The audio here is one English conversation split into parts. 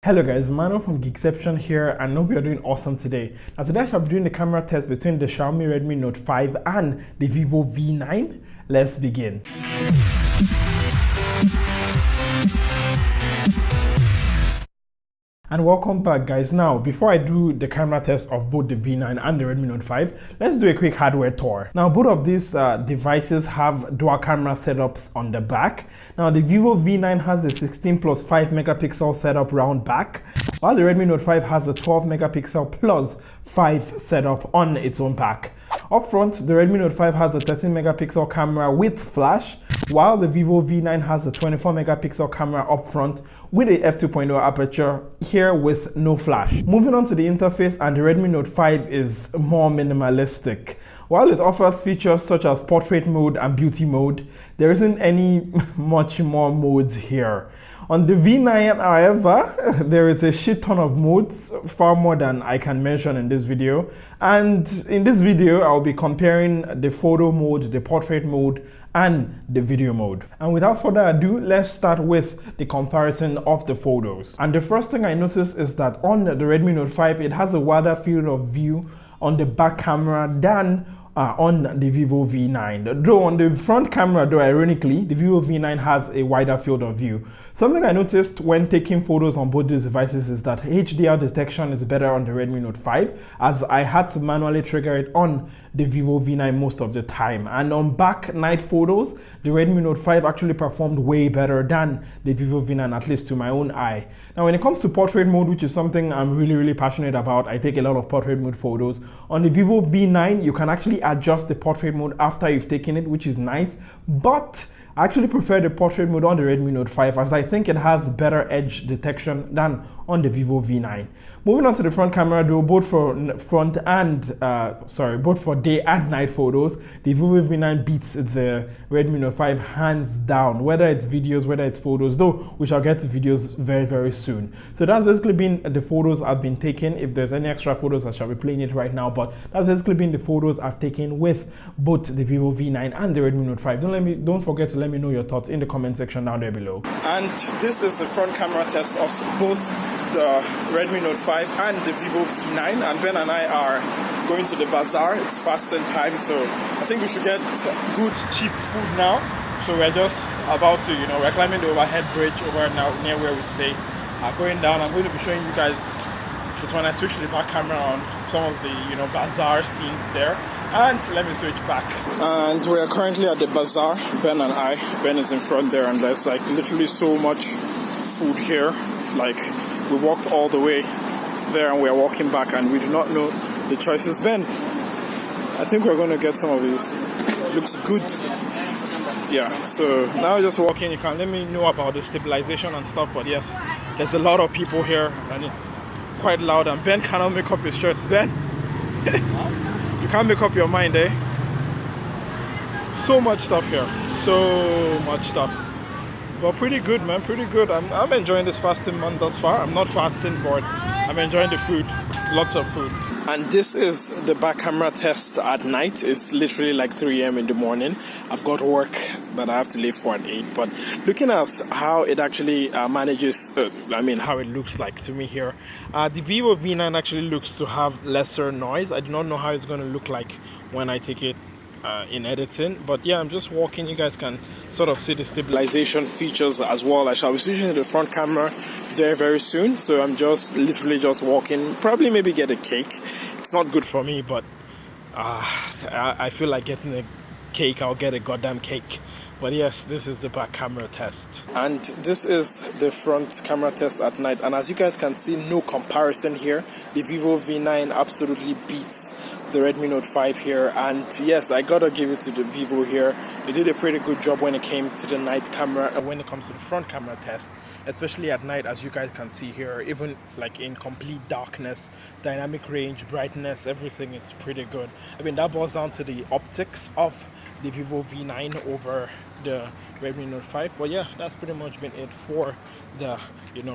Hello guys, Emmanuel from Geekception here, and I hope you're doing awesome today. Now today I shall be doing the camera test between the Xiaomi Redmi Note 5 and the Vivo V9. Let's begin. And welcome back guys. Now before I do the camera test of both the V9 and the Redmi Note 5, let's do a quick hardware tour. Now both of these devices have dual camera setups on the back. Now the Vivo V9 has a 16 plus 5 megapixel setup round back, while the Redmi Note 5 has a 12 megapixel plus 5 setup on its own back. Up front, the Redmi Note 5 has a 13 megapixel camera with flash, while the Vivo V9 has a 24 megapixel camera up front with a f2.0 aperture here with no flash. Moving on to the interface, and the Redmi Note 5 is more minimalistic. While it offers features such as portrait mode and beauty mode, there isn't any much more modes here. On the V9, however, there is a shit ton of modes, far more than I can mention in this video. And in this video, I'll be comparing the photo mode, the portrait mode, and the video mode. And without further ado, let's start with the comparison of the photos. And the first thing I noticed is that on the Redmi Note 5, it has a wider field of view on the back camera than on the Vivo V9. Though on the front camera, though ironically, the Vivo V9 has a wider field of view. Something I noticed when taking photos on both these devices is that HDR detection is better on the Redmi Note 5, as I had to manually trigger it on the Vivo V9 most of the time. And on back night photos, the Redmi Note 5 actually performed way better than the Vivo V9, at least to my own eye. Now when it comes to portrait mode, which is something I'm really passionate about, I take a lot of portrait mode photos. On the Vivo V9, you can actually adjust the portrait mode after you've taken it, which is nice, but I actually prefer the portrait mode on the Redmi Note 5, as I think it has better edge detection than on the Vivo V9. Moving on to the front camera though, both for day and night photos, the Vivo V9 beats the Redmi Note 5 hands down, whether it's videos, whether it's photos, though we shall get to videos very soon. So that's basically been the photos I've been taking. If there's any extra photos, I shall be playing it right now, but that's basically been the photos I've taken with both the Vivo V9 and the Redmi Note 5. Don't forget to let me know your thoughts in the comment section down there below. And this is the front camera test of both the Redmi Note 5 and the Vivo V9, and Ben and I are going to the bazaar. It's fasting time, so I think we should get good cheap food now. So we're just about to, we're climbing the overhead bridge over now near where we stay. Going down, I'm going to be showing you guys just when I switch the back camera on some of the bazaar scenes there. And let me switch back. And we are currently at the bazaar, Ben and I. Ben is in front there, and there's like literally so much food here. Like, we walked all the way there and we are walking back and we do not know the choices. Ben, I think we're going to get some of these. Looks good. Yeah, so now we're just walking. You can let me know about the stabilization and stuff, but yes, there's a lot of people here and it's quite loud, and Ben cannot make up his shirts. Ben, you can't make up your mind, eh? So much stuff here, so much stuff. But pretty good, man, pretty good. I'm enjoying this fasting month thus far. I'm not fasting, but I'm enjoying the food. Lots of food. And this is the back camera test at night. It's literally like 3 a.m. in the morning. I've got work that I have to leave for at 8. But looking at how it actually manages, how it looks like to me here. The Vivo V9 actually looks to have lesser noise. I do not know how it's going to look like when I take it in editing, but yeah, I'm just walking. You guys can sort of see the stabilization features as well. I shall be switching to the front camera very soon, so I'm just literally just walking. Probably maybe get a cake. It's not good for me, but I feel like getting a cake. I'll get a goddamn cake. But yes, this is the back camera test, and this is the front camera test at night. And as you guys can see, no comparison here. The Vivo V9 absolutely beats the Redmi Note 5 here, and yes, I gotta give it to the Vivo here. They did a pretty good job when it came to the night camera, and when it comes to the front camera test, especially at night, as you guys can see here, even like in complete darkness, dynamic range, brightness, everything, it's pretty good. I mean, that boils down to the optics of the Vivo V9 over the Redmi Note 5. But yeah, that's pretty much been it for the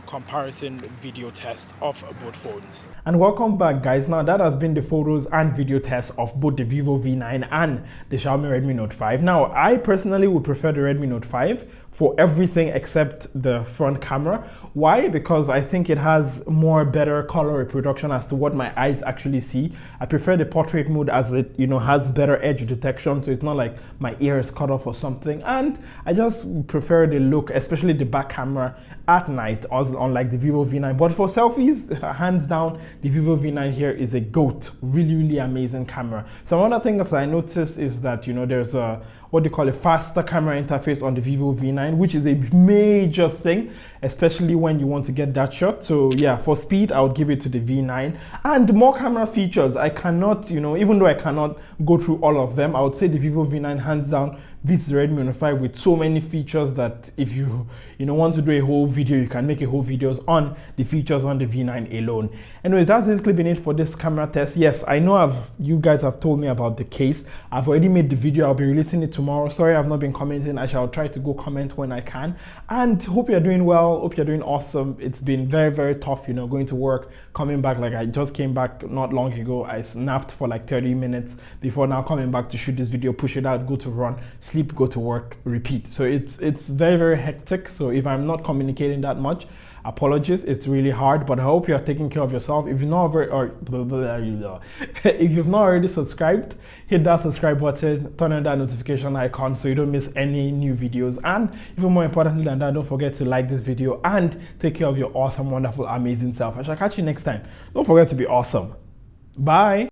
comparison video test of both phones. And welcome back, guys. Now that has been the photos and video test of both the Vivo V9 and the Xiaomi Redmi Note 5. Now I personally would prefer the Redmi Note 5 for everything except the front camera. Why? Because I think it has more better color reproduction as to what my eyes actually see. I prefer the portrait mode as it has better edge detection, so it's not like my ear is cut off or something. And I just prefer the look, especially the back camera at night, unlike the Vivo V9. But for selfies, hands down, the Vivo V9 here is a GOAT. Really amazing camera. Some other things I noticed is that there's a what they call a faster camera interface on the Vivo V9, which is a major thing, especially when you want to get that shot. So yeah, for speed, I would give it to the V9. And more camera features. I cannot, even though I cannot go through all of them, I would say the Vivo V9 hands down beats the Redmi Note 5 with so many features that if you want to do a whole video, you can make a whole videos on the features on the V9 alone. Anyways, that's basically been it for this camera test. Yes, I know you guys have told me about the case. I've already made the video. I'll be releasing it tomorrow. Sorry, I've not been commenting. I shall try to go comment when I can. And hope you're doing well. Hope you're doing awesome. It's been very tough, going to work, coming back. Like I just came back not long ago. I snapped for like 30 minutes before now coming back to shoot this video, push it out, go to run, sleep, go to work, repeat. So it's very hectic. So if I'm not communicating that much, apologies. It's really hard, but I hope you're taking care of yourself. If you've not if you've not already subscribed, hit that subscribe button, turn on that notification icon so you don't miss any new videos. And even more importantly than that, don't forget to like this video and take care of your awesome, wonderful, amazing self. I shall catch you next time. Don't forget to be awesome. Bye.